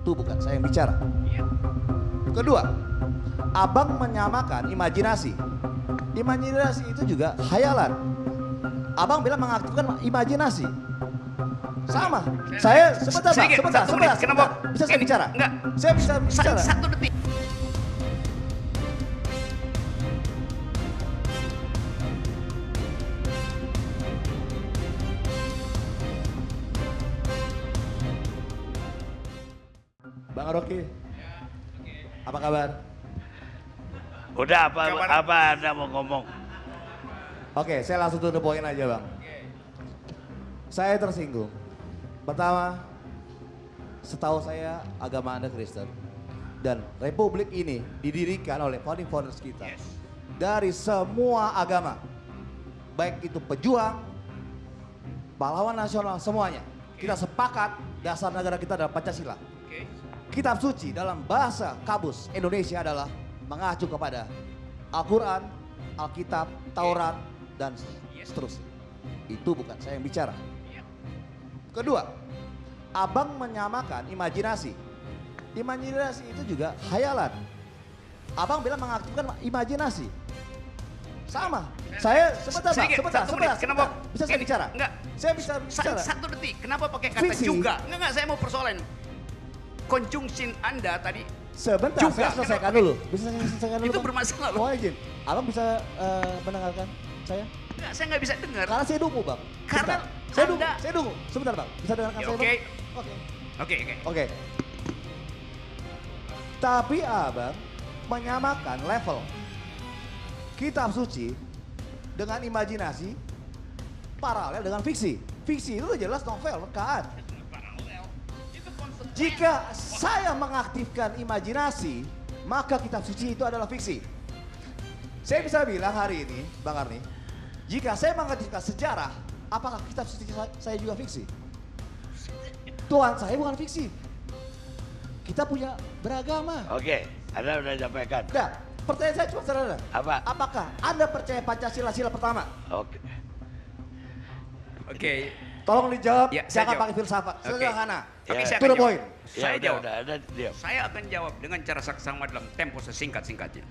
Itu bukan saya yang bicara. Kedua, abang menyamakan imajinasi. Imajinasi itu juga khayalan. Abang bilang mengaktifkan imajinasi. Sama. Saya sebentar, Bang, sebentar. Kenapa? Bisa saya bicara? Enggak. Saya bisa bicara. Satu detik. Bang Rocky. Apa kabar? Udah apa Anda mau ngomong? Oke, saya langsung to the point aja, Bang. Saya tersinggung. Pertama, setahu saya agama Anda Kristen. Dan republik ini didirikan oleh founding fathers kita. Dari semua agama. Baik itu pejuang, pahlawan nasional, semuanya. Kita sepakat dasar negara kita adalah Pancasila. Kitab suci dalam bahasa kabus Indonesia adalah mengacu kepada Al-Quran, Alkitab, Taurat, dan seterusnya. Itu bukan saya yang bicara. Kedua, abang menyamakan imajinasi. Imajinasi itu juga khayalan. Abang bilang mengaktifkan imajinasi. Sama. Saya sebentar. Kenapa? Bisa saya bicara? Enggak. Saya bisa bicara. Satu detik. Kenapa pakai kata Fiksi. juga? Enggak, saya mau persoalan. Conjunction Anda tadi Sebentar, juga. saya selesaikan dulu. Bisa saya selesaikan dulu? Itu Bang? bermasalah loh. Mohon izin. Abang bisa mendengarkan saya? Enggak, saya nggak bisa dengar. Karena saya dungu, Bang. Karena Sebentar. Saya dungu. Sebentar, Bang. Bisa dengarkan saya, Oke. Bang? Oke. Oke. Tapi abang menyamakan level kitab suci dengan imajinasi paralel dengan fiksi. Fiksi itu udah jelas novel, rekaan. Jika saya mengaktifkan imajinasi, maka kitab suci itu adalah fiksi. Saya bisa bilang hari ini, Bang Arni, jika saya mengaktifkan sejarah, apakah kitab suci saya juga fiksi? Tuhan saya bukan fiksi. Kita punya beragama. Oke, Anda udah sampaikan. Nah, pertanyaan saya cuma sederhana. Apa? Apakah Anda percaya Pancasila sila pertama? Oke. Tolong dijawab, Ya, jangan saya jawab. pakai filsafat. Oke. Sederhana. Tapi Ya. saya To akan the point. jawab. Ya Saya udah, jawab. Anda diam. Saya akan jawab dengan cara saksama dalam tempo sesingkat-singkatnya.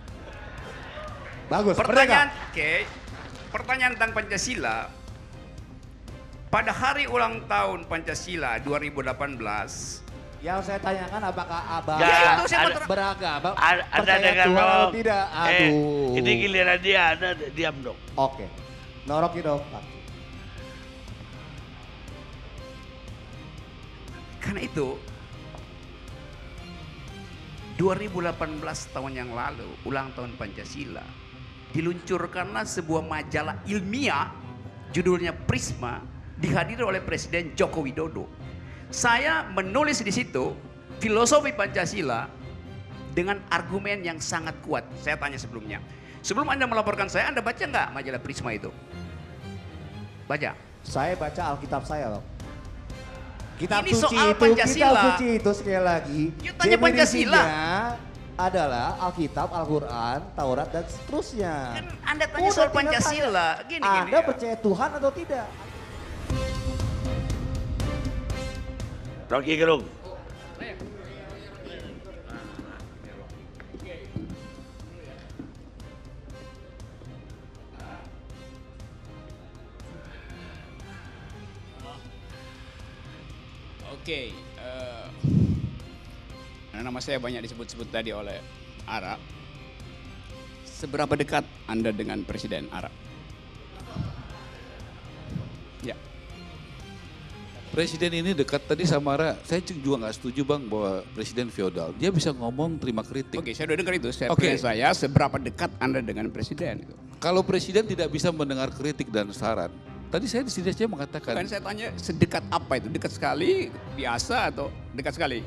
Bagus. Pertanyaan, merdeka. oke. Pertanyaan tentang Pancasila. Pada hari ulang tahun Pancasila 2018, Yang saya tanyakan apakah abang Ya, itu saya ada- beragama Anda percaya dengar Tuhan atau dong. tidak? Aduh. Ini giliran dia, Anda diam dong. Oke. Noroki dong. Pak. karena itu 2018 tahun yang lalu, ulang tahun Pancasila, diluncurkanlah sebuah majalah ilmiah, judulnya Prisma, dihadiri oleh Presiden Joko Widodo. Saya menulis di situ filosofi Pancasila dengan argumen yang sangat kuat. Saya tanya sebelumnya, sebelum Anda melaporkan saya, Anda baca nggak majalah Prisma itu? Baca. Saya baca Alkitab saya, Bang. Kitab Ini suci soal itu, Pancasila. kitab suci itu sekali lagi. You tanya Pancasila. Adalah Alkitab, Al-Quran, Taurat dan seterusnya. Kan Anda tanya Udah, soal tinggal Pancasila. tanya. Gini, Anda ya. percaya Tuhan atau tidak? Rocky Gerung. Oke, nama saya banyak disebut-sebut tadi oleh Ara. Seberapa dekat Anda dengan Presiden Ara? Ya. Presiden ini dekat tadi sama Ara. Saya juga nggak setuju Bang bahwa Presiden feodal. Dia bisa ngomong terima kritik. Oke, saya udah dengar itu. Oke. Pertanyaan saya, seberapa dekat Anda dengan Presiden? Kalau Presiden tidak bisa mendengar kritik dan saran, tadi saya di sini saja mengatakan, Kan saya tanya sedekat apa itu? Dekat sekali, biasa atau dekat sekali?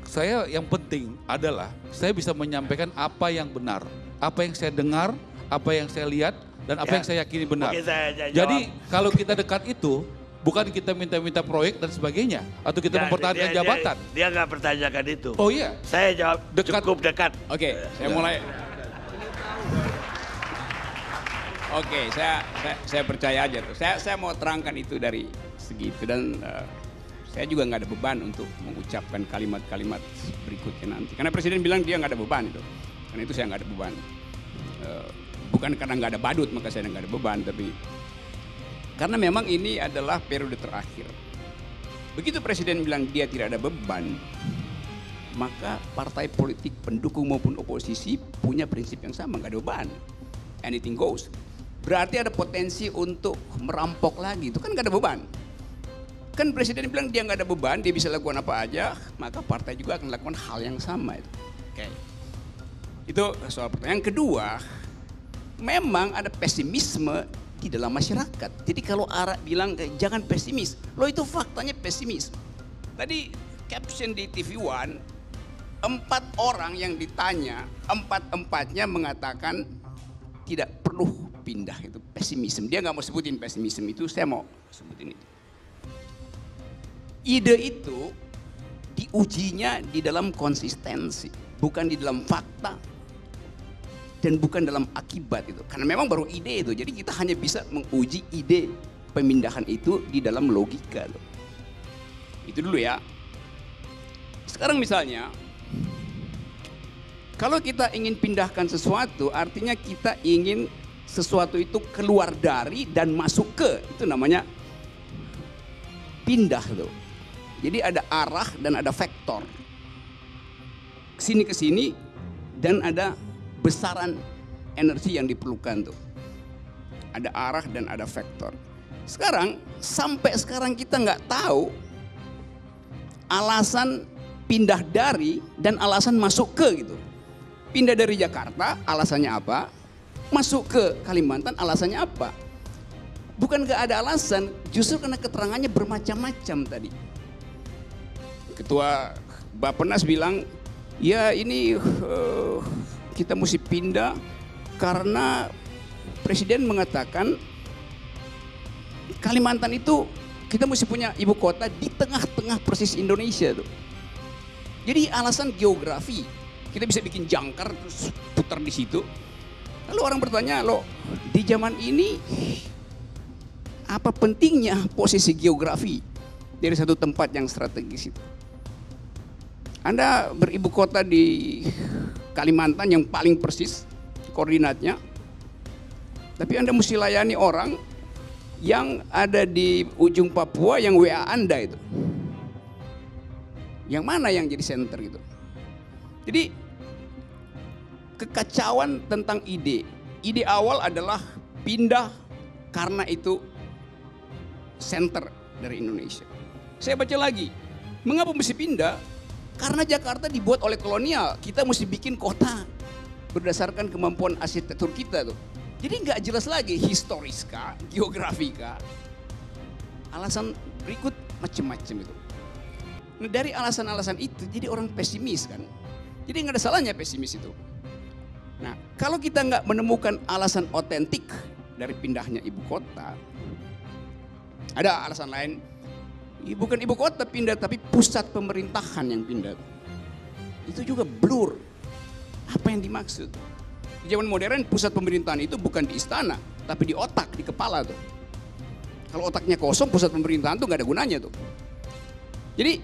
saya yang penting adalah saya bisa menyampaikan apa yang benar, apa yang saya dengar, apa yang saya lihat, dan apa Ya. yang saya yakini benar. Oke, saya jawab. Jadi kalau kita dekat itu, bukan kita minta-minta proyek dan sebagainya, atau kita mempertahankan jabatan. Dia nggak pertanyakan itu. Oh iya, Saya jawab Dekat. cukup dekat. Oke, saya mulai. Oke, saya percaya aja tuh. Saya mau terangkan itu dari segi itu dan saya juga nggak ada beban untuk mengucapkan kalimat-kalimat berikutnya nanti. Karena Presiden bilang dia nggak ada beban itu. Karena itu saya nggak ada beban. Bukan karena nggak ada badut maka saya nggak ada beban, tapi karena memang ini adalah periode terakhir. Begitu Presiden bilang dia tidak ada beban, maka partai politik pendukung maupun oposisi punya prinsip yang sama, nggak ada beban. Anything goes. Berarti ada potensi untuk merampok lagi, itu kan nggak ada beban. Kan Presiden bilang dia nggak ada beban, dia bisa lakukan apa aja, maka partai juga akan lakukan hal yang sama. Oke. Itu soal pertanyaan. Yang kedua, memang ada pesimisme di dalam masyarakat. Jadi kalau Ara bilang jangan pesimis, lo itu faktanya pesimis. Tadi caption di TV One, 4 orang yang ditanya, 4-empatnya mengatakan tidak perlu pindah, itu pesimisme. Dia nggak mau sebutin pesimisme itu, saya mau sebutin itu. Ide itu diujinya di dalam konsistensi, bukan di dalam fakta dan bukan dalam akibat itu. Karena memang baru ide itu, jadi kita hanya bisa menguji ide pemindahan itu di dalam logika. Itu dulu ya. Sekarang misalnya, kalau kita ingin pindahkan sesuatu, artinya kita ingin sesuatu itu keluar dari dan masuk ke, itu namanya pindah tuh. Jadi ada arah dan ada vektor. Kesini ke sini dan ada besaran energi yang diperlukan tuh. Ada arah dan ada vektor. Sekarang sampai sekarang kita nggak tahu alasan pindah dari dan alasan masuk ke gitu. Pindah dari Jakarta alasannya apa? Masuk ke Kalimantan alasannya apa? Bukan gak ada alasan, justru karena keterangannya bermacam-macam tadi. Ketua Bappenas bilang, ya ini kita mesti pindah karena Presiden mengatakan Kalimantan itu kita mesti punya ibu kota di tengah-tengah persis Indonesia tuh. Jadi alasan geografi. Kita bisa bikin jangkar terus putar di situ. Lalu orang bertanya, loh di zaman ini apa pentingnya posisi geografi dari satu tempat yang strategis itu? Anda beribu kota di Kalimantan yang paling persis koordinatnya, tapi Anda mesti layani orang yang ada di ujung Papua yang WA Anda itu. Yang mana yang jadi center gitu? Jadi kekacauan tentang ide. Ide awal adalah pindah karena itu center dari Indonesia. Saya baca lagi, mengapa mesti pindah? Karena Jakarta dibuat oleh kolonial, kita mesti bikin kota berdasarkan kemampuan arsitektur kita tuh. Jadi nggak jelas lagi historis kah, geografi kah. Alasan berikut macam-macam itu. Nah, dari alasan-alasan itu jadi orang pesimis kan. Jadi nggak ada salahnya pesimis itu. Nah, kalau kita nggak menemukan alasan otentik dari pindahnya ibu kota, ada alasan lain. Bukan ibu kota pindah, tapi pusat pemerintahan yang pindah. Itu juga blur. Apa yang dimaksud? Di zaman modern pusat pemerintahan itu bukan di istana, tapi di otak, di kepala tuh. Kalau otaknya kosong, pusat pemerintahan tuh nggak ada gunanya tuh. Jadi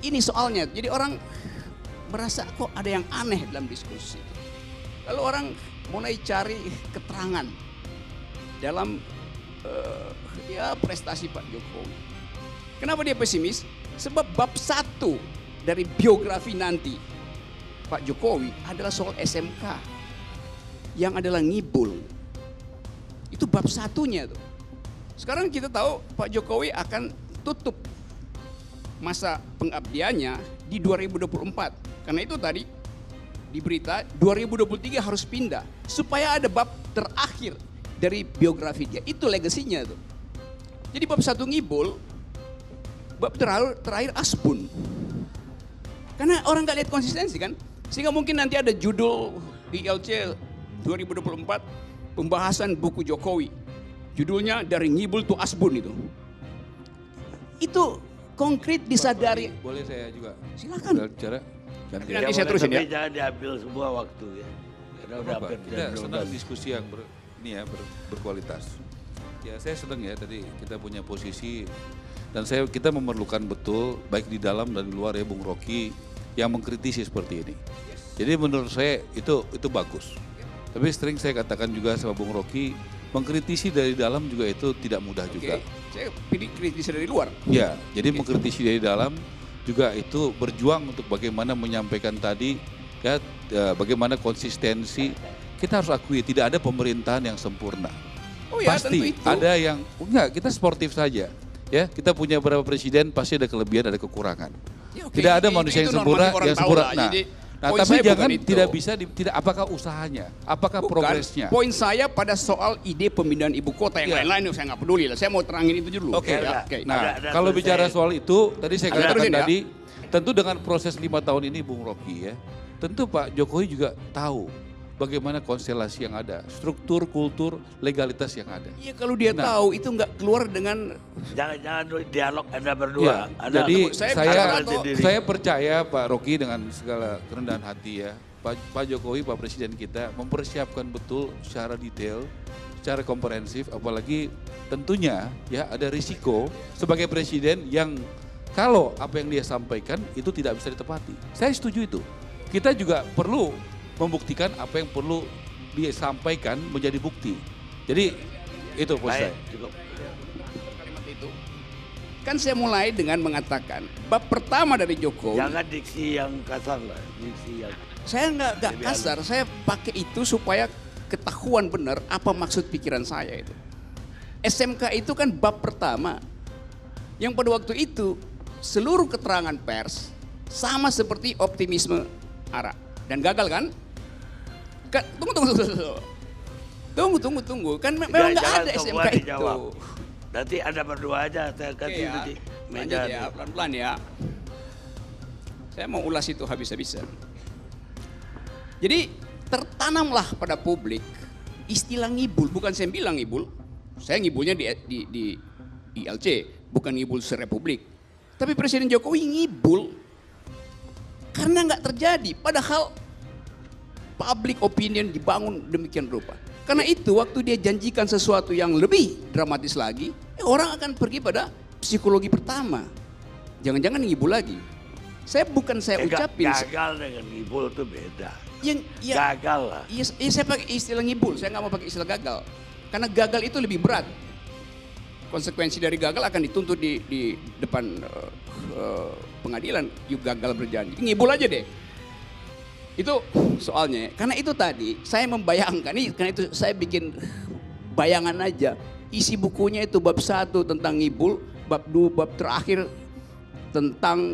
ini soalnya. Jadi orang merasa kok ada yang aneh dalam diskusi. Lalu orang mulai cari keterangan dalam prestasi Pak Jokowi. Kenapa dia pesimis? Sebab bab 1 dari biografi nanti Pak Jokowi adalah soal SMK yang adalah ngibul. Itu bab 1-nya tuh. Sekarang kita tahu Pak Jokowi akan tutup masa pengabdiannya di 2024. Karena itu tadi di berita 2023 harus pindah supaya ada bab terakhir dari biografi dia. Itu legasinya tuh. Jadi bab 1 ngibul, bab terakhir asbun. Karena orang nggak lihat konsistensi kan, sehingga mungkin nanti ada judul ILC 2024 pembahasan buku Jokowi. Judulnya dari ngibul to asbun itu. Itu konkret disadari. Boleh saya juga? Silakan. Bicara. Nanti saya terusin ya. Tapi jangan diambil semua waktu ya. Karena udah Apa? hampir Kita jam senang 12. diskusi yang berkualitas. Ya saya senang ya tadi kita punya posisi Dan kita memerlukan betul baik di dalam dan di luar ya Bung Rocky yang mengkritisi seperti ini. Jadi menurut saya itu bagus. Tapi sering saya katakan juga sama Bung Rocky, mengkritisi dari dalam juga itu tidak mudah juga. Saya pilih kritisi dari luar. Ya, jadi mengkritisi dari dalam juga itu berjuang untuk bagaimana menyampaikan tadi ya, bagaimana konsistensi. Kita harus akui tidak ada pemerintahan yang sempurna. Oh ya, Pasti tentu itu. ada yang enggak, kita sportif saja. Ya, kita punya beberapa presiden pasti ada kelebihan, ada kekurangan. Ya, oke, Tidak ada itu manusia yang normatif sempurna, orang yang tahu sempurna. lah. Nah, Jadi, nah poin tapi saya jangan bukan itu. tidak bisa tidak apakah usahanya, apakah progresnya. Poin saya pada soal ide pemindahan ibu kota yang lain-lain saya nggak peduli lah. Saya mau terangin itu dulu. Oke. Ya, Nah, Ada kalau selesai. bicara soal itu, tadi saya Ada katakan terusin ya. tadi, tentu dengan proses 5 tahun ini Bung Rocky ya, tentu Pak Jokowi juga tahu bagaimana konstelasi yang ada, struktur, kultur, legalitas yang ada. Iya, kalau dia Nah. tahu itu nggak keluar dengan Jangan dialog Anda berdua. Ya, Anda jadi saya saya, katakan sendiri. saya percaya Pak Rocky dengan segala kerendahan hati ya, Pak Jokowi, Pak Presiden kita mempersiapkan betul secara detail, secara komprehensif, apalagi tentunya ya ada risiko sebagai presiden yang kalau apa yang dia sampaikan itu tidak bisa ditepati. Saya setuju itu. Kita juga perlu membuktikan apa yang perlu disampaikan menjadi bukti. Jadi itu poin Baik, saya. cukup. kalimat itu. Kan saya mulai dengan mengatakan bab pertama dari Jokowi. Jangan diksi yang kasar lah, diksi yang Saya nggak kasar, saya pakai itu supaya ketahuan benar apa maksud pikiran saya itu. SMK itu kan bab pertama. Yang pada waktu itu seluruh keterangan pers sama seperti optimisme Ara. Dan gagal kan? Tunggu. Kan memang nggak Jangan ada semua SMK itu. dijawab. Nanti Anda berdua aja, saya Oke kasih ya, nanti lanjut meja. ya, pelan-pelan ya. Saya mau ulas itu habis-habisan. Jadi tertanamlah pada publik istilah ngibul, bukan saya bilang ngibul. Saya ngibulnya di ILC, bukan ngibul serepublik. Tapi Presiden Jokowi ngibul karena nggak terjadi. Padahal public opinion dibangun demikian rupa. Karena itu waktu dia janjikan sesuatu yang lebih dramatis lagi, orang akan pergi pada psikologi pertama. Jangan-jangan ngibul lagi. Saya ucapin. Gagal dengan ngibul itu beda. Ya, Gagal lah. iya, saya pakai istilah ngibul, saya nggak mau pakai istilah gagal. Karena gagal itu lebih berat. Konsekuensi dari gagal akan dituntut di depan pengadilan. You gagal berjanji. Ngibul aja deh. Itu soalnya. Karena itu tadi saya membayangkan, karena itu saya bikin bayangan aja. Isi bukunya itu bab 1 tentang ngibul, bab 2, bab terakhir tentang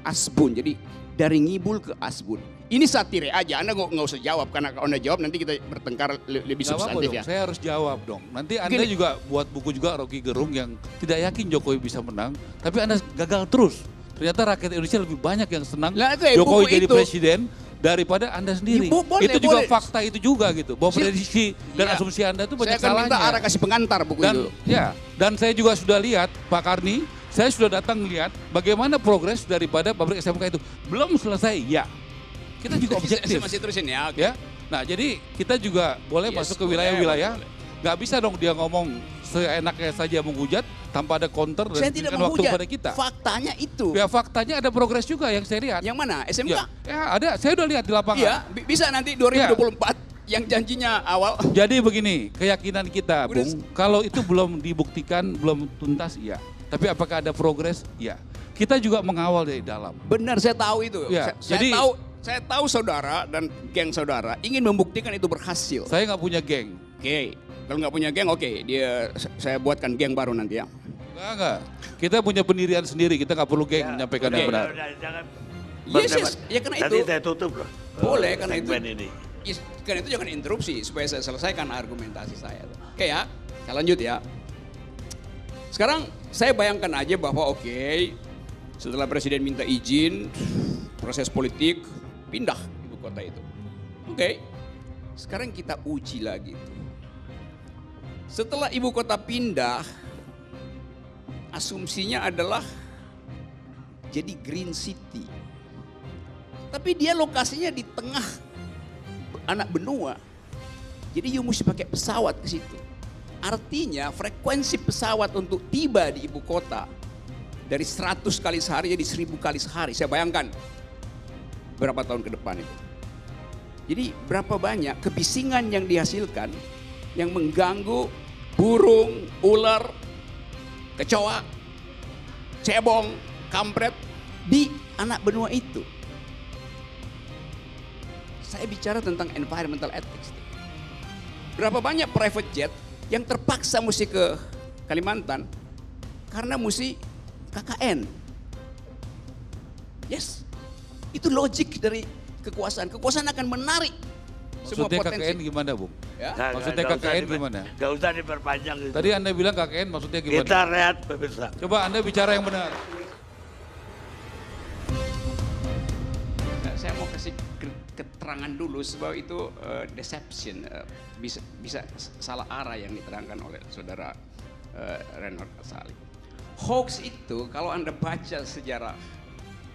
asbun. Jadi dari ngibul ke asbun. Ini satire aja, Anda nggak usah jawab, karena kalau Anda jawab nanti kita bertengkar lebih Nggak apa-apa substantif dong, ya. saya harus jawab dong. Nanti Anda Gini. juga buat buku juga Rocky Gerung yang tidak yakin Jokowi bisa menang, tapi Anda gagal terus. Ternyata rakyat Indonesia lebih banyak yang senang Lah, itu ya, Jokowi buku jadi itu. presiden daripada Anda sendiri. Ya, boleh, itu juga boleh. fakta itu juga gitu. Bahwa prediksi dan Iya. asumsi Anda itu banyak Saya akan minta salahnya. Ara kasih pengantar buku Dan itu. ya, dan saya juga sudah lihat Pak Karni, saya sudah datang melihat bagaimana progres daripada pabrik SMK itu. Belum selesai, ya. Kita juga objektif. Saya masih terusin ya. Oke. Ya, nah jadi kita juga boleh Yes, masuk ke boleh, wilayah-wilayah. boleh. Nggak bisa dong dia ngomong seenaknya saja menghujat tanpa ada counter dan Saya tidak berikan waktu menghujat. pada kita. Faktanya itu. Ya faktanya ada progres juga yang saya lihat. Yang mana? SMK? Ya ada, saya udah lihat di lapangan. Iya, bisa nanti 2024 yang janjinya awal. Jadi begini, keyakinan kita, Udah- Bung, kalau itu belum dibuktikan, belum tuntas, iya. Tapi apakah ada progres? Iya. Kita juga mengawal dari dalam. Benar, saya tahu itu. Ya, Saya jadi- saya tahu saudara dan geng saudara ingin membuktikan itu berhasil. Saya nggak punya geng. Oke, kalau nggak punya geng, oke, saya buatkan geng baru nanti ya. Enggak. Kita punya pendirian sendiri, kita nggak perlu geng menyampaikan yang benar. Jangan Yes, berdebat. ya karena Nanti itu. saya tutup loh. Boleh, karena itu. segmen ini. Yes, karena itu jangan interupsi supaya saya selesaikan argumentasi saya. Oke ya, saya lanjut ya. Sekarang saya bayangkan aja bahwa oke, setelah presiden minta izin, proses politik pindah ibu kota itu. Oke, sekarang kita uji lagi. Setelah ibu kota pindah, asumsinya adalah jadi green city. Tapi dia lokasinya di tengah anak benua. Jadi you mesti pakai pesawat ke situ. Artinya frekuensi pesawat untuk tiba di ibu kota dari 100 kali sehari jadi 1000 kali sehari. Saya bayangkan berapa tahun ke depan itu. Jadi berapa banyak kebisingan yang dihasilkan yang mengganggu burung, ular, kecoa, cebong, kampret di anak benua itu. Saya bicara tentang environmental ethics. Berapa banyak private jet yang terpaksa mesti ke Kalimantan karena mesti KKN. Yes, itu logik dari kekuasaan. Kekuasaan akan menarik semua Maksudnya potensi. KKN gimana, Bung? Ya? Maksudnya KKN gimana? Gak usah diperpanjang itu. Tadi Anda bilang KKN maksudnya gimana? Kita rehat pemirsa. Coba Anda bicara yang benar. Nah, saya mau kasih keterangan dulu sebab itu deception, bisa salah arah yang diterangkan oleh saudara Renard Kasali. Hoax itu kalau Anda baca sejarah,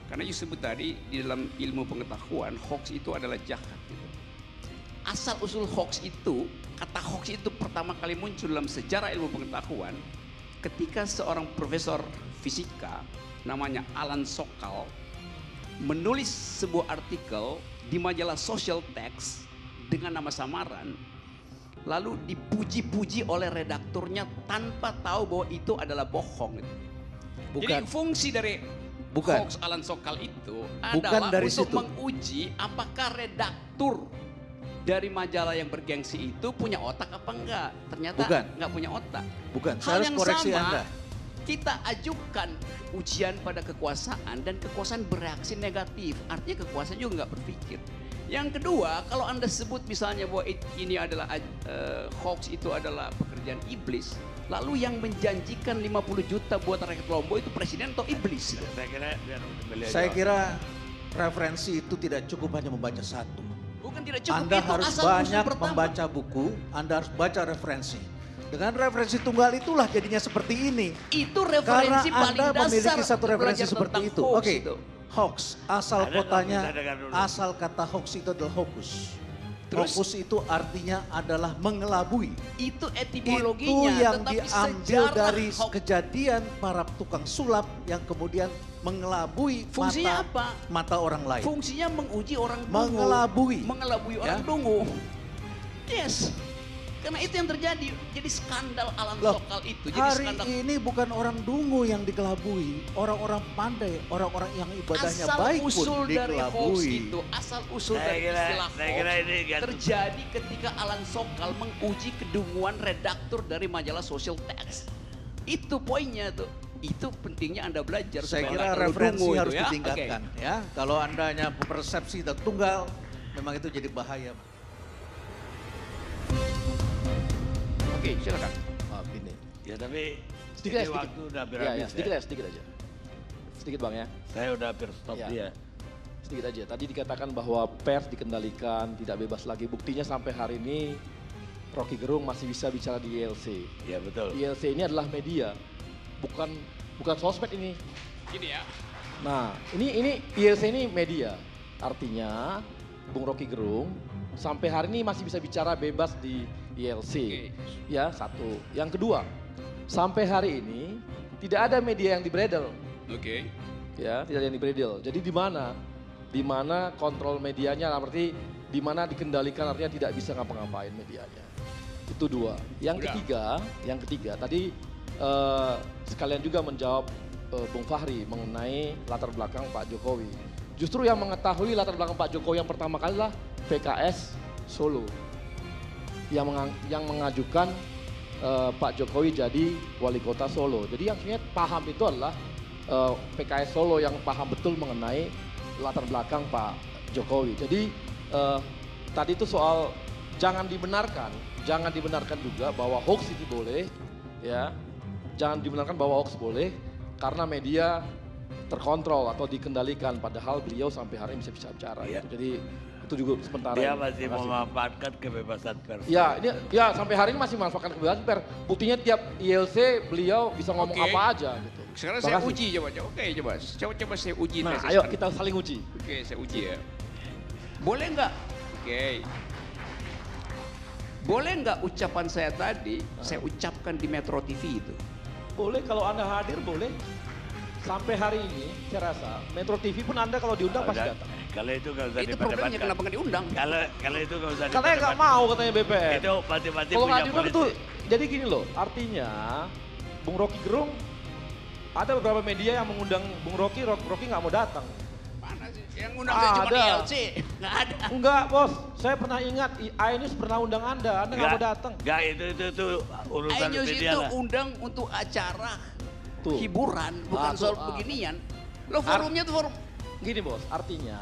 karena you sebut tadi di dalam ilmu pengetahuan hoax itu adalah jahat. Gitu. Asal usul hoax itu, kata hoax itu pertama kali muncul dalam sejarah ilmu pengetahuan ketika seorang profesor fisika namanya Alan Sokal menulis sebuah artikel di majalah Social Text dengan nama samaran, lalu dipuji-puji oleh redakturnya tanpa tahu bahwa itu adalah bohong. Jadi fungsi dari hoax Alan Sokal itu adalah dari untuk situ. menguji apakah redaktur dari majalah yang bergengsi itu punya otak apa enggak. Ternyata enggak punya otak. Bukan, Hal saya harus yang koreksi sama, Anda. kita ajukan ujian pada kekuasaan dan kekuasaan bereaksi negatif. Artinya kekuasaan juga nggak berpikir. Yang kedua, kalau Anda sebut misalnya bahwa ini adalah hoax, itu adalah pekerjaan iblis, lalu yang menjanjikan 50 juta buat rakyat Lombok itu presiden atau iblis? Saya kira biar beliau Saya jawab. kira referensi itu tidak cukup hanya membaca satu. Bukan tidak cukup, Anda itu harus asal usul banyak pertama. membaca buku, Anda harus baca referensi. Dengan referensi tunggal itulah jadinya seperti ini. Itu Karena referensi paling Anda dasar memiliki satu referensi belajar seperti tentang itu. hoax Oke, itu. hoax. Asal Ada kotanya, nggak bisa dengar dulu? asal kata hoax itu adalah hokus. Terus? Hokus itu artinya adalah mengelabui. Itu Itu etimologinya, yang tetapi diambil sejarah dari hoax kejadian para tukang sulap yang kemudian mengelabui fungsinya apa? mata orang lain. Fungsinya menguji orang dungu. Mengelabui. Orang Ya. dungu. Yes. Karena itu yang terjadi. Jadi skandal Alan Loh, Sokal itu. Jadi hari skandal. ini bukan orang dungu yang dikelabui, orang-orang pandai, orang-orang yang ibadahnya baik pun Asal usul dari hoax dikelabui. itu, asal usul Saya dari kira- istilah saya kira hoax ini gantung. terjadi ketika Alan Sokal menguji kedunguan redaktur dari majalah Social Text. Itu poinnya tuh. Itu pentingnya Anda belajar. Saya supaya kira nggak terlalu referensi dungu itu harus ya. ditingkatkan ya. Kalau Anda hanya persepsi dan tunggal, memang itu jadi bahaya. Oke, silakan. Maaf ini. Ya tapi Sedikit ini aja, waktu udah Ya, berhabis ya, sedikit ya. ya, sedikit aja. Sedikit Bang ya. Saya udah hampir stop Ya. dia. Sedikit aja. Tadi dikatakan bahwa pers dikendalikan, tidak bebas lagi. Buktinya sampai hari ini Rocky Gerung masih bisa bicara di ILC. Ya betul. ILC ini adalah media, bukan sosmed ini. Gini ya. Nah, ini ILC ini media. Artinya Bung Rocky Gerung sampai hari ini masih bisa bicara bebas di ILC. Oke. Ya, satu. Yang kedua, sampai hari ini tidak ada media yang dibredel. Oke. Ya, tidak ada yang dibredel. Jadi di mana? Di mana kontrol medianya, berarti di mana dikendalikan, artinya tidak bisa ngapa-ngapain medianya. Itu dua. Yang ketiga tadi sekalian juga menjawab Bung Fahri mengenai latar belakang Pak Jokowi. Justru yang mengetahui latar belakang Pak Jokowi yang pertama kali lah PKS Solo. Yang mengajukan Pak Jokowi jadi wali kota Solo. Jadi yang sebenarnya paham itu adalah PKS Solo yang paham betul mengenai latar belakang Pak Jokowi. Jadi tadi itu soal jangan dibenarkan juga bahwa hoax itu boleh, ya. Jangan dibenarkan bahwa hoax boleh karena media terkontrol atau dikendalikan. Padahal beliau sampai hari ini bisa bicara. Iya. Gitu. Jadi itu juga sementara. Dia ini. masih Terima kasih. memanfaatkan kebebasan pers. Ya, ini ya sampai hari ini masih memanfaatkan kebebasan pers. Buktinya tiap ILC beliau bisa ngomong Oke. apa aja gitu. Sekarang Terima saya kasih. uji coba. Oke, coba saya uji. Nah, tesis ayo sekarang. kita saling uji. Oke, saya uji ya. Boleh nggak? Oke. Boleh nggak ucapan saya tadi, saya ucapkan di Metro TV itu? Boleh kalau Anda hadir boleh. Sampai hari ini saya rasa Metro TV pun Anda kalau diundang pasti datang. Kalau itu nggak usah Itu problemnya kenapa nggak diundang? Kalau itu nggak usah Katanya nggak mau katanya BPN. Itu mati-mati Kalau punya nggak diundang itu, politik. jadi gini loh, artinya Bung Rocky Gerung, ada beberapa media yang mengundang Bung Rocky nggak mau datang. Mana sih? Yang undang saya cuma Ada. ILC, nggak ada. Enggak bos, saya pernah ingat iNews pernah undang Anda nggak mau datang. Nggak, itu urusan iNews media itu lah. undang untuk acara Tuh. hiburan, bukan Tuh, soal beginian. Lo forumnya tuh forum. Gini bos, artinya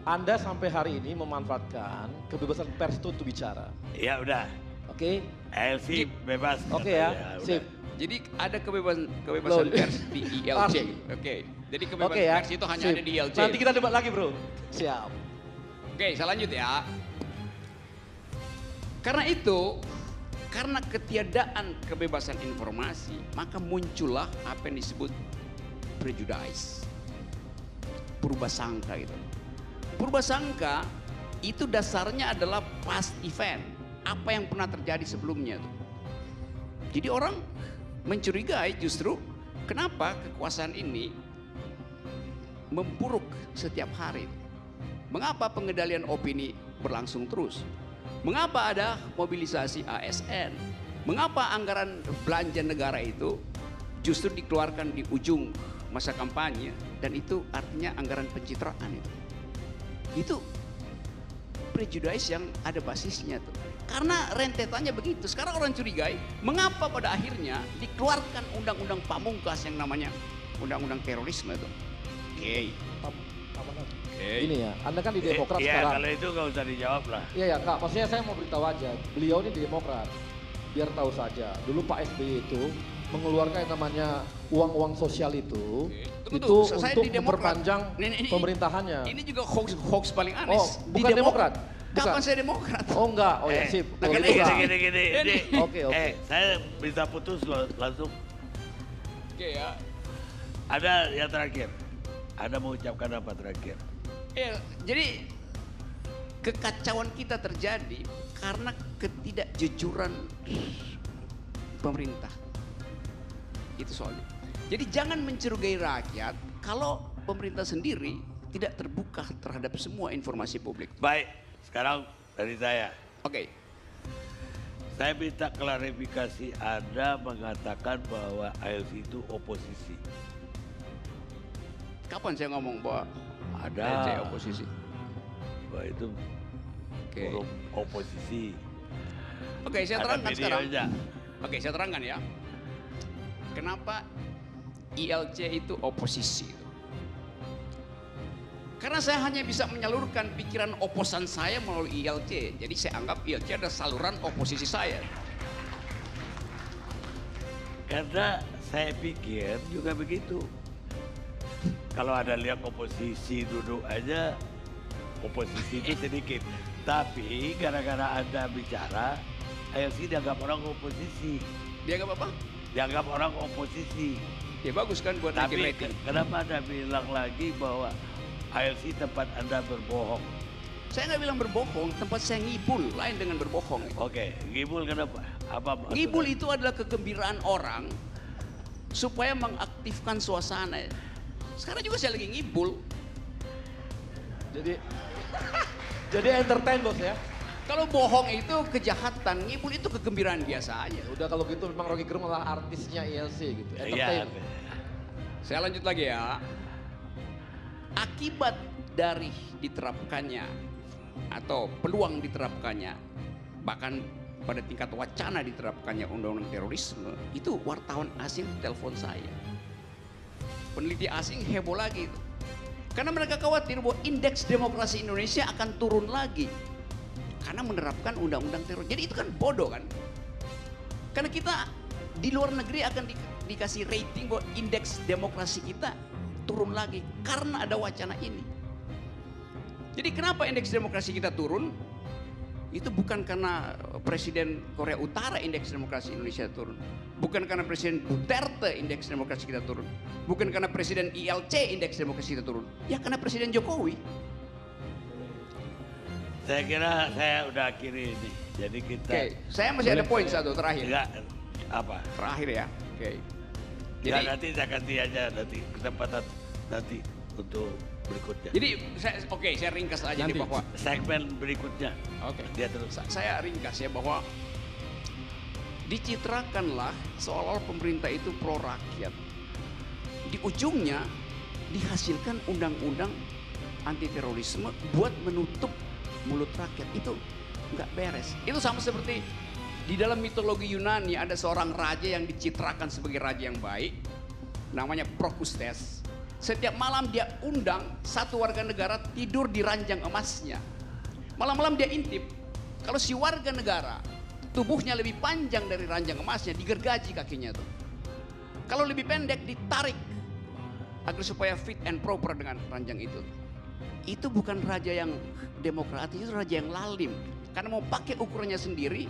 Anda sampai hari ini memanfaatkan kebebasan pers itu untuk bicara. Ya udah, Oke? ALC bebas. Oke ya, udah. sip. Jadi ada kebebasan Loh. pers di ILC. Ah. Oke. Jadi kebebasan Oke ya, pers itu hanya sip. ada di ILC. Nanti kita debat lagi bro. Siap. Oke, saya lanjut ya. Karena itu, karena ketiadaan kebebasan informasi, maka muncullah apa yang disebut prejudice. Purbasangka itu. Purbasangka itu dasarnya adalah past event. Apa yang pernah terjadi sebelumnya tuh. Jadi orang mencurigai justru kenapa kekuasaan ini memburuk setiap hari. Mengapa pengendalian opini berlangsung terus? Mengapa ada mobilisasi ASN? Mengapa anggaran belanja negara itu justru dikeluarkan di ujung masa kampanye dan itu artinya anggaran pencitraan itu. Itu prejudice yang ada basisnya tuh. Karena rentetannya begitu. Sekarang orang curigai, mengapa pada akhirnya dikeluarkan undang-undang pamungkas yang namanya undang-undang terorisme itu. Oke. Ini ya, Anda kan di Demokrat Iya, sekarang. kalau itu nggak usah dijawab lah. Iya ya Kak, maksudnya saya mau beritahu aja, beliau ini di Demokrat. Biar tahu saja, dulu Pak SBY itu mengeluarkan yang namanya uang-uang sosial itu, Tunggu, itu tunggu. Saya untuk di Demokrat. memperpanjang Ini- pemerintahannya. Ini juga hoax paling aneh. Oh, bukan Demokrat? Kapan Bukan. saya Demokrat? Oh enggak, oh ya sip. nah, Boleh kan juga. Gini. Oke, oke. Saya bisa putus langsung. Oke ya. Ada yang terakhir. Anda mau ucapkan apa terakhir? Ya, jadi kekacauan kita terjadi karena ketidakjujuran pemerintah. Itu soalnya. Jadi jangan mencurigai rakyat kalau pemerintah sendiri tidak terbuka terhadap semua informasi publik. Baik, sekarang dari saya. Oke. Saya minta klarifikasi Anda mengatakan bahwa ALC itu oposisi. Kapan saya ngomong bahwa Ada. saya oposisi? Bahwa itu Oke. forum oposisi. Oke, saya Ada terangkan sekarang. videonya. Oke, saya terangkan ya. Kenapa ILC itu oposisi? Karena saya hanya bisa menyalurkan pikiran oposan saya melalui ILC. Jadi saya anggap ILC ada saluran oposisi saya. Karena saya pikir juga begitu. Kalau ada lihat oposisi duduk aja, oposisi itu sedikit. Tapi gara-gara Anda bicara, ALC dianggap orang oposisi. Dia nggak apa-apa? Dianggap orang oposisi. Ya bagus kan buat naikin Tapi rating. kenapa Anda bilang lagi bahwa ALC tempat Anda berbohong? Saya nggak bilang berbohong, tempat saya ngibul, lain dengan berbohong. Oke, ngibul kenapa? Apa maksudnya? Ngibul itu adalah kegembiraan orang supaya mengaktifkan suasana. Sekarang juga saya lagi ngibul. Jadi entertain bos ya. Kalau bohong itu kejahatan, ngibul itu kegembiraan biasa aja. Udah kalau gitu memang Rocky Gerung adalah artisnya ILC gitu. Iya. Entertain. Saya lanjut lagi ya. Akibat dari diterapkannya atau peluang diterapkannya, bahkan pada tingkat wacana diterapkannya undang-undang terorisme, itu wartawan asing telepon saya. Peneliti asing heboh lagi itu. Karena mereka khawatir bahwa indeks demokrasi Indonesia akan turun lagi. Karena menerapkan undang-undang teror. Jadi itu kan bodoh kan. Karena kita di luar negeri akan dikasih rating bahwa indeks demokrasi kita turun lagi karena ada wacana ini. Jadi kenapa indeks demokrasi kita turun? Itu bukan karena Presiden Korea Utara indeks demokrasi Indonesia turun. Bukan karena Presiden Duterte indeks demokrasi kita turun. Bukan karena Presiden ILC indeks demokrasi kita turun. Ya karena Presiden Jokowi. Saya kira saya udah akhiri ini. Jadi kita Oke, saya masih ada poin satu terakhir. enggak apa? Terakhir ya. Oke. Jadi Jadi nanti saya ganti aja nanti kesempatan nanti untuk berikutnya. jadi saya ringkas aja nih Nanti. bahwa Segmen berikutnya oke. dia terus. Saya ringkas ya bahwa dicitrakanlah seolah-olah pemerintah itu pro rakyat. Di ujungnya dihasilkan undang-undang anti terorisme buat menutup mulut rakyat. Itu nggak beres. Itu sama seperti di dalam mitologi Yunani ada seorang raja yang dicitrakan sebagai raja yang baik, namanya Procrustes. Setiap malam dia undang satu warga negara tidur di ranjang emasnya. Malam-malam dia intip. Kalau si warga negara tubuhnya lebih panjang dari ranjang emasnya, digergaji kakinya tuh. Kalau lebih pendek ditarik agar supaya fit and proper dengan ranjang itu. Itu bukan raja yang demokratis, itu raja yang lalim. Karena mau pakai ukurannya sendiri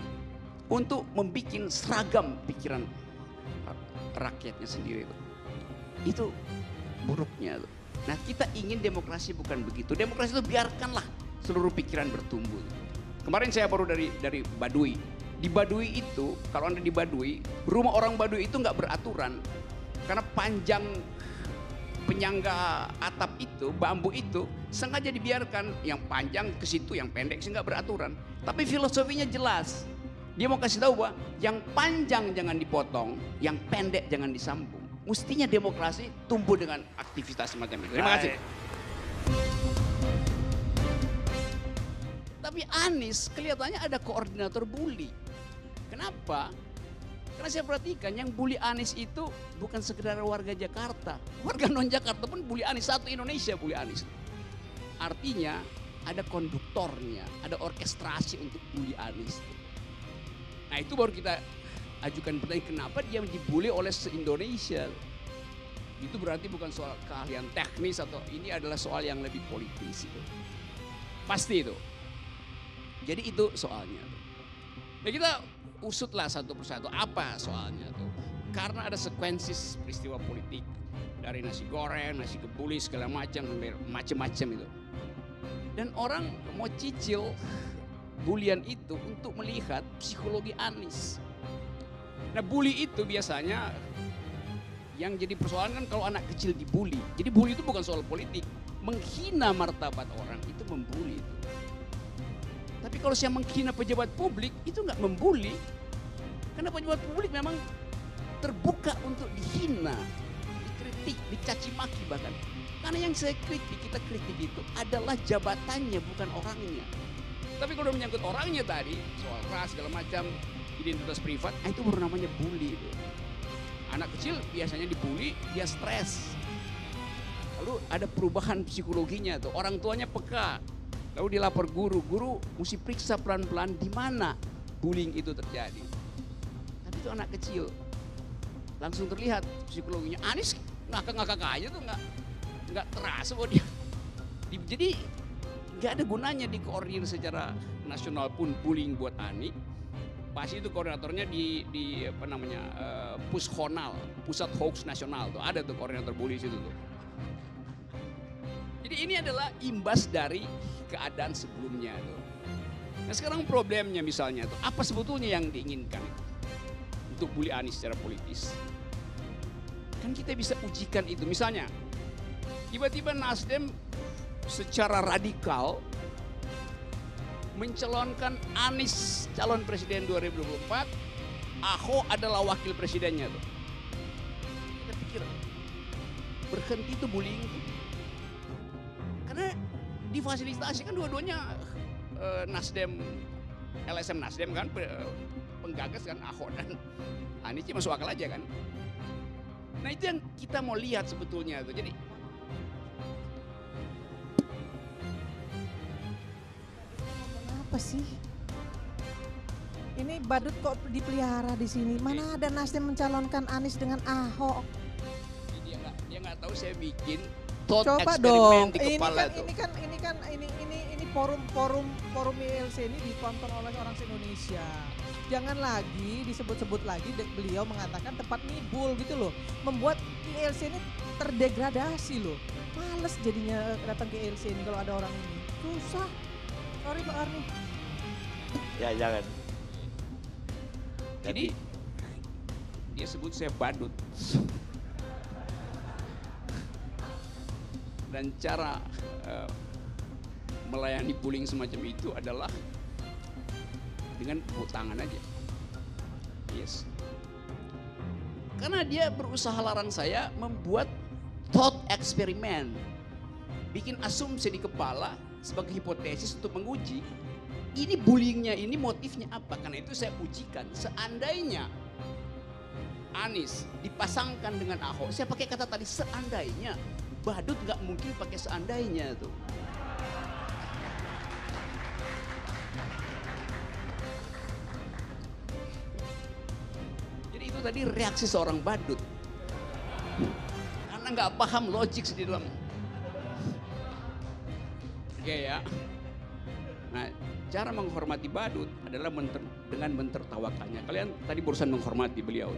untuk membuat seragam pikiran rakyatnya sendiri itu. Itu buruknya. Nah, kita ingin demokrasi bukan begitu. Demokrasi itu biarkanlah seluruh pikiran bertumbuh. Kemarin saya baru dari Baduy. Di Baduy itu, kalau Anda di Baduy, rumah orang Baduy itu nggak beraturan. Karena panjang penyangga atap itu, bambu itu sengaja dibiarkan yang panjang ke situ, yang pendek sih nggak beraturan. Tapi filosofinya jelas. Dia mau kasih tahu bahwa yang panjang jangan dipotong, yang pendek jangan disambung. Mestinya demokrasi tumbuh dengan aktivitas semacam itu. Terima kasih. Tapi Anies kelihatannya ada koordinator bully. Kenapa? Karena saya perhatikan yang bully Anies itu bukan sekedar warga Jakarta. Warga non-Jakarta pun bully Anies. Satu Indonesia bully Anies. Artinya ada konduktornya, ada orkestrasi untuk bully Anies. Nah itu baru kita ajukan pertanyaan, kenapa dia dibully oleh se-Indonesia? Itu berarti bukan soal keahlian teknis atau ini adalah soal yang lebih politis itu. Pasti itu. Jadi itu soalnya. Nah kita usutlah satu persatu apa soalnya tuh. Karena ada sekuensis peristiwa politik dari nasi goreng, nasi kebuli segala macam itu. Dan orang mau cicil bulian itu untuk melihat psikologi Anies. Nah bully itu biasanya yang jadi persoalan kan kalau anak kecil dibully. Jadi bully itu bukan soal politik. Menghina martabat orang itu membuli itu. Tapi kalau saya menghina pejabat publik itu nggak membuli. Karena pejabat publik memang terbuka untuk dihina, dikritik, dicaci maki bahkan. Karena yang saya kritik, kita kritik itu adalah jabatannya bukan orangnya. Tapi kalau menyangkut orangnya tadi, soal ras segala macam, identitas privat, itu baru namanya bully itu. Anak kecil biasanya dibully, dia stres. Lalu ada perubahan psikologinya tuh, orang tuanya peka. Lalu dia lapor guru, guru mesti periksa pelan-pelan di mana bullying itu terjadi. Tapi itu anak kecil, langsung terlihat psikologinya. Anies ngakak-ngakak aja tuh nggak terasa bahwa dia. Jadi nggak ada gunanya dikoordinir secara nasional pun bullying buat Ani. Pasti itu koordinatornya di apa namanya Pushonal, Pusat Hoax Nasional tuh ada tuh koordinator bully situ tuh. Jadi ini adalah imbas dari keadaan sebelumnya tuh. Nah sekarang problemnya misalnya tuh apa sebetulnya yang diinginkan itu untuk bully Anies secara politis? Kan kita bisa ujikan itu. Misalnya tiba-tiba Nasdem secara radikal mencalonkan Anies calon presiden 2024, Ahok adalah wakil presidennya tuh. Kita pikir berhenti itu bullying tuh. Karena difasilitasi kan dua-duanya Nasdem, LSM Nasdem kan penggagas kan Ahok dan Anies masuk akal aja kan. Nah itu yang kita mau lihat sebetulnya tuh. Jadi apa sih? Ini badut kok dipelihara di sini. Mana ada Nasdem mencalonkan Anies dengan Ahok? dia nggak tahu saya bikin thought Coba eksperimen dong. di kepala tuh. Ini forum ILC ini ditonton oleh orang se-Indonesia. Jangan lagi disebut-sebut lagi beliau mengatakan tempat ngibul gitu loh. Membuat ILC ini terdegradasi loh. Males jadinya datang ke ILC ini kalau ada orang ini. Susah. Sorry Pak Arni. Ya jangan. Jadi dia sebut saya badut. Dan cara melayani bullying semacam itu adalah dengan tepuk tangan aja. Yes. Karena dia berusaha larang saya membuat thought eksperimen. Bikin asumsi di kepala sebagai hipotesis untuk menguji. Ini bullyingnya ini motifnya apa? Karena itu saya ujikan. Seandainya Anies dipasangkan dengan Ahok, saya pakai kata tadi seandainya. Badut nggak mungkin pakai seandainya tuh. Jadi itu tadi reaksi seorang badut. Karena nggak paham logik di dalam. Oke ya. Nah, cara menghormati badut adalah dengan mentertawakannya. Kalian tadi barusan menghormati beliau.